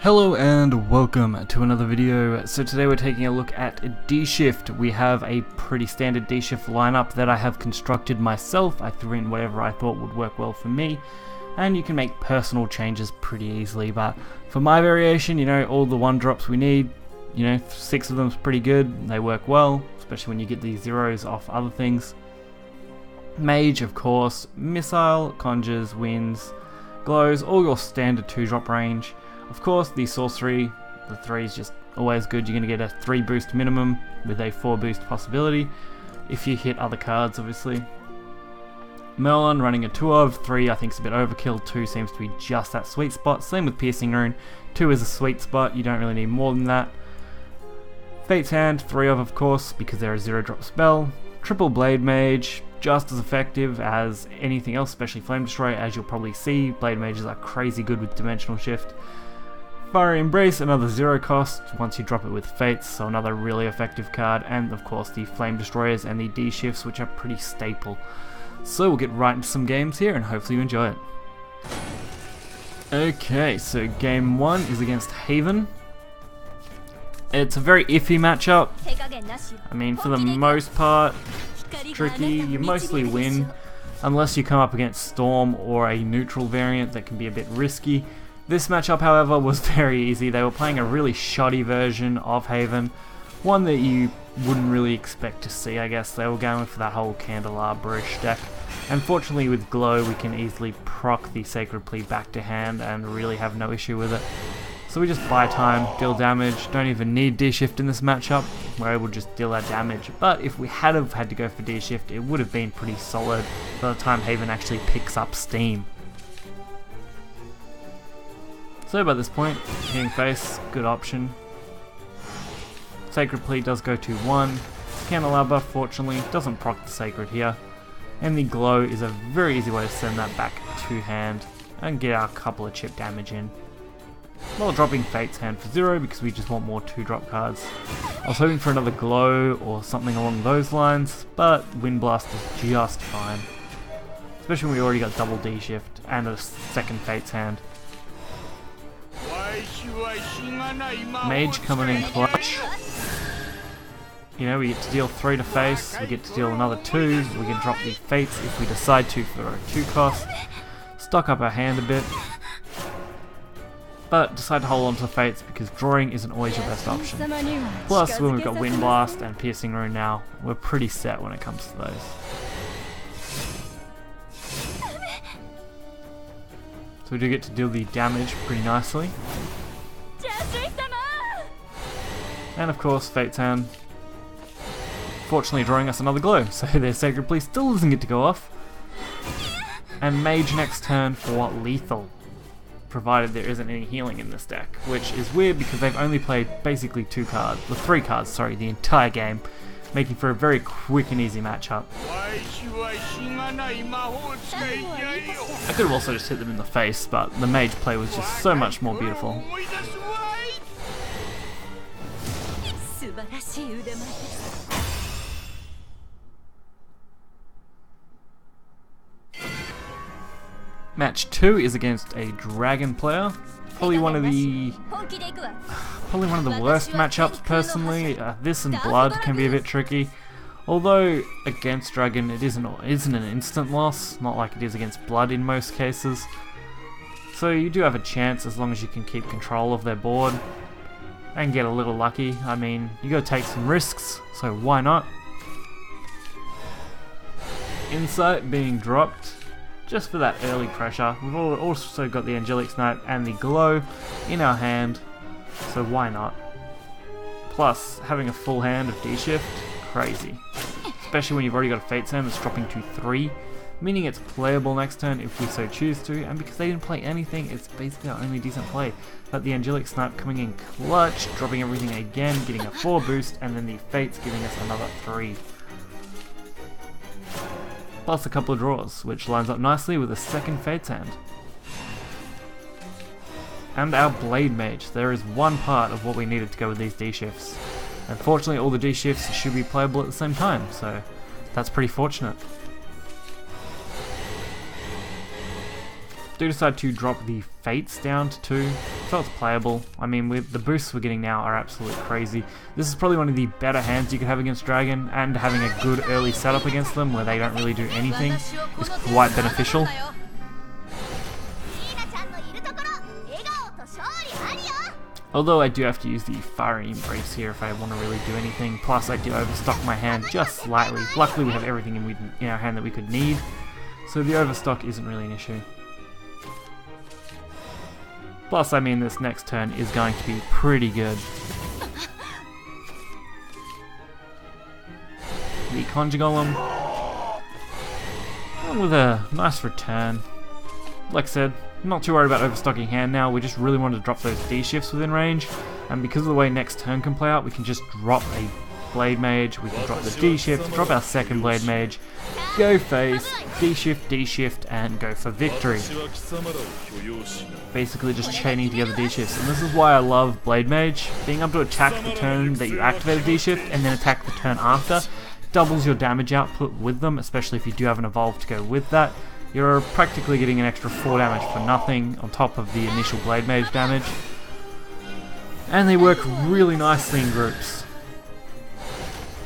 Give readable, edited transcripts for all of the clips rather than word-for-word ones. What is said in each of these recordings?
Hello and welcome to another video. So today we're taking a look at D-Shift. We have a pretty standard D-Shift lineup that I have constructed myself. I threw in whatever I thought would work well for me, and you can make personal changes pretty easily. But for my variation, you know, all the 1-drops we need, you know, 6 of them is pretty good. They work well, especially when you get these zeros off other things. Mage, of course, Missile, Conjures, Winds, Glows, all your standard 2-drop range. Of course, the sorcery, the 3 is just always good. You're going to get a 3 boost minimum with a 4 boost possibility if you hit other cards, obviously. Merlin running a 2 of, 3 I think is a bit overkill, 2 seems to be just that sweet spot. Same with Piercing Rune, 2 is a sweet spot, you don't really need more than that. Fate's Hand, 3 of course, because they're a 0-drop spell. Triple Blade Mage, just as effective as anything else, especially Flame Destroy, as you'll probably see. Blade Mages are crazy good with Dimensional Shift. Fiery Embrace, another 0 cost once you drop it with Fates, so another really effective card, and of course the Flame Destroyers and the D-Shifts, which are pretty staple. So we'll get right into some games here and hopefully you enjoy it. Okay, so game 1 is against Haven. It's a very iffy matchup. I mean, for the most part, it's tricky. You mostly win unless you come up against Storm or a neutral variant that can be a bit risky. This matchup, however, was very easy. They were playing a really shoddy version of Haven, one that you wouldn't really expect to see, I guess. They were going for that whole Candelabra-ish deck. Unfortunately, with Glow, we can easily proc the Sacred Plea back to hand and really have no issue with it. So we just buy time, deal damage, don't even need D-Shift in this matchup. We're able to just deal our damage. But if we had to go for D-Shift, it would have been pretty solid by the time Haven actually picks up steam. So by this point, hitting face, good option. Sacred Plea does go to 1. Candelabra, fortunately, doesn't proc the Sacred here. And the Glow is a very easy way to send that back to hand and get our couple of chip damage in. While dropping Fate's Hand for 0 because we just want more 2-drop cards. I was hoping for another Glow or something along those lines, but Wind Blast is just fine. Especially when we already got double D-Shift and a second Fate's Hand. Mage coming in clutch. You know, we get to deal 3 to face, we get to deal another 2, we can drop the Fates if we decide to for a 2 cost. Stock up our hand a bit. But decide to hold on to the Fates because drawing isn't always your best option. Plus, when we've got Wind Blast and Piercing Rune now, we're pretty set when it comes to those. So we do get to deal the damage pretty nicely. And of course, Fate's Hand. Fortunately drawing us another Glow, so their Sacred Plea still doesn't get to go off. And Mage next turn for lethal, provided there isn't any healing in this deck, which is weird because they've only played basically 3 cards, sorry, the entire game, making for a very quick and easy matchup. I could have also just hit them in the face, but the Mage play was just so much more beautiful. Match 2 is against a Dragon player. Probably one of the worst matchups personally. This and Blood can be a bit tricky. Although against Dragon it isn't an instant loss, not like it is against Blood in most cases. So you do have a chance as long as you can keep control of their board and get a little lucky. I mean, you gotta take some risks, so why not? Insight being dropped just for that early pressure. We've also got the Angelic Snipe and the Glow in our hand, so why not? Plus, having a full hand of D-Shift, crazy. Especially when you've already got a Fate's Hand that's dropping to 3, meaning it's playable next turn if we so choose to, and because they didn't play anything, it's basically our only decent play. But the Angelic Snipe coming in clutch, dropping everything again, getting a 4 boost, and then the Fates giving us another 3. Plus a couple of draws, which lines up nicely with a second Fate's Hand. And our Blade Mage. There is one part of what we needed to go with these D-Shifts. Unfortunately, all the D-Shifts should be playable at the same time, so that's pretty fortunate. do decide to drop the Fates down to 2, so it's playable. I mean, with the boosts we're getting now are absolutely crazy. This is probably one of the better hands you could have against Dragon, and having a good early setup against them where they don't really do anything is quite beneficial. Although I do have to use the Fiery Embrace here if I want to really do anything, plus I do overstock my hand just slightly. Luckily we have everything in our hand that we could need, so the overstock isn't really an issue. Plus, I mean, this next turn is going to be pretty good. The Conjure Golem, with a nice return. Like I said, not too worried about overstocking hand now, we just really wanted to drop those D-shifts within range, and because of the way next turn can play out, we can just drop a Blade Mage, we can drop the D-shift, drop our second Blade Mage, go face, D-shift, and go for victory. Basically just chaining together D-shifts, and this is why I love Blade Mage. Being able to attack the turn that you activate a D-shift, and then attack the turn after, doubles your damage output with them, especially if you do have an evolve to go with that. You're practically getting an extra 4 damage for nothing on top of the initial Blade Mage damage. And they work really nicely in groups.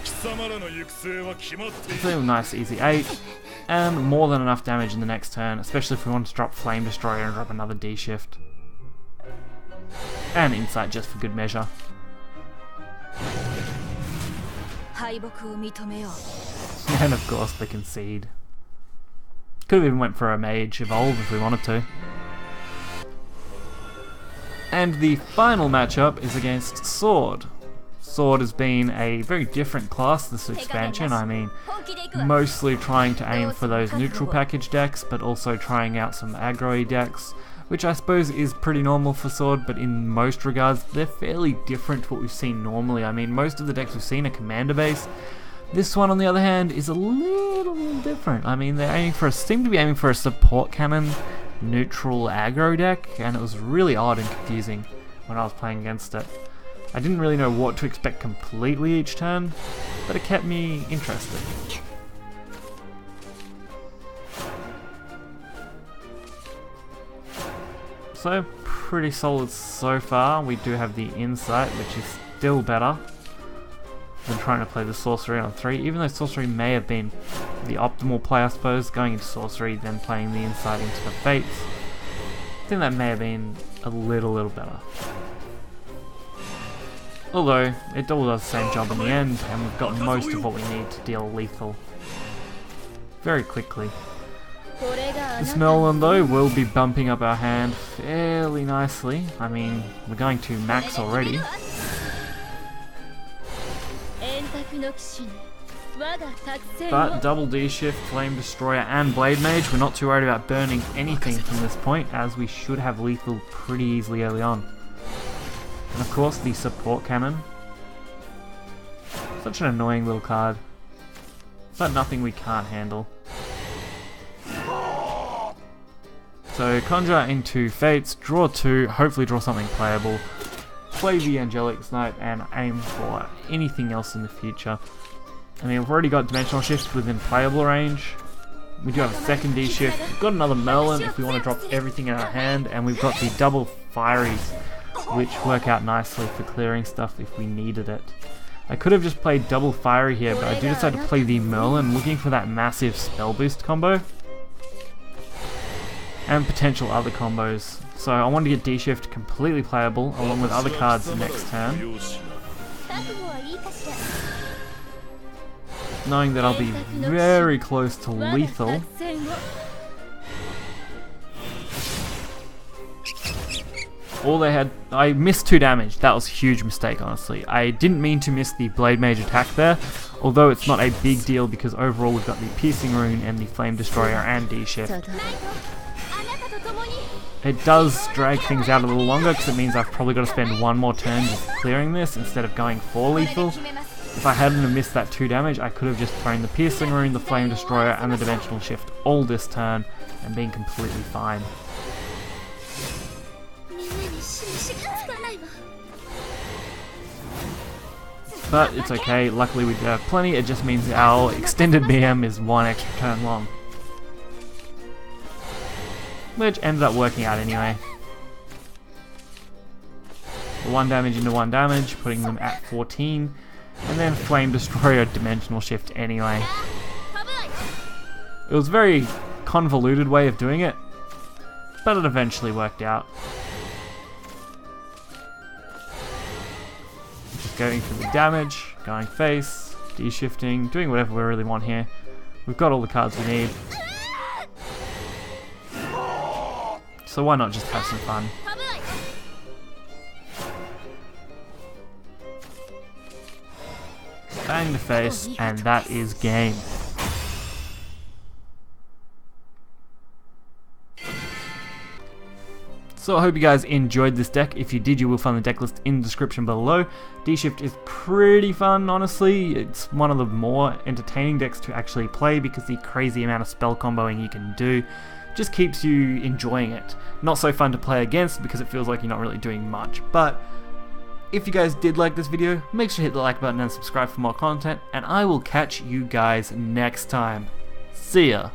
So a nice easy 8, and more than enough damage in the next turn, especially if we want to drop Flame Destroyer and drop another D-shift. And Insight just for good measure. And of course the Concede. Could have even went for a Mage Evolve if we wanted to. And the final matchup is against Sword. Sword has been a very different class this expansion. I mean, mostly trying to aim for those neutral package decks, but also trying out some aggro-y decks, which I suppose is pretty normal for Sword, but in most regards they're fairly different to what we've seen normally. I mean, most of the decks we've seen are commander based. This one, on the other hand, is a little different. I mean, they seem to be aiming for a support cannon neutral aggro deck, and it was really odd and confusing when I was playing against it. I didn't really know what to expect completely each turn, but it kept me interested. So, pretty solid so far. We do have the Insight, which is still better than trying to play the Sorcery on 3, even though Sorcery may have been the optimal play, I suppose, going into Sorcery, then playing the Insight into the Fates. I think that may have been a little better. Although, it all does the same job in the end, and we've got most of what we need to deal lethal very quickly. This Merlin, though, will be bumping up our hand fairly nicely. I mean, we're going to max already. But double D-shift, Flame Destroyer, and Blade Mage, we're not too worried about burning anything from this point, as we should have lethal pretty easily early on. And of course, the Support Cannon. Such an annoying little card, but nothing we can't handle. So conjure into Fates, draw 2, hopefully draw something playable, play the Angelic Knight, and aim for anything else in the future. I mean, we've already got Dimensional Shift within playable range. We do have a second D-shift. We've got another Merlin if we want to drop everything in our hand, and we've got the double Firies, which work out nicely for clearing stuff if we needed it. I could have just played double Fiery here, but I do decide to play the Merlin, looking for that massive spell boost combo and potential other combos. So I wanted to get D-shift completely playable along with other cards next turn, knowing that I'll be very close to lethal. All they had, I missed 2 damage. That was a huge mistake, honestly. I didn't mean to miss the Blade Mage attack there, although it's not a big deal because overall we've got the Piercing Rune and the Flame Destroyer and D-shift. It does drag things out a little longer because it means I've probably got to spend one more turn just clearing this instead of going for lethal. If I hadn't have missed that 2 damage, I could have just thrown the Piercing Rune, the Flame Destroyer, and the Dimensional Shift all this turn and been completely fine. But it's okay, luckily we do have plenty, it just means our extended BM is 1 extra turn long. which ended up working out anyway. 1 damage into 1 damage, putting them at 14, and then Flame Destroyer Dimensional Shift anyway. It was a very convoluted way of doing it, but it eventually worked out. Just going through the damage, going face, de-shifting, doing whatever we really want here. We've got all the cards we need. So why not just have some fun? Bang the face, and that is game. So I hope you guys enjoyed this deck. If you did, you will find the deck list in the description below. D-Shift is pretty fun, honestly. It's one of the more entertaining decks to actually play because the crazy amount of spell comboing you can do just keeps you enjoying it. Not so fun to play against because it feels like you're not really doing much. But if you guys did like this video, make sure to hit the like button and subscribe for more content, and I will catch you guys next time. See ya!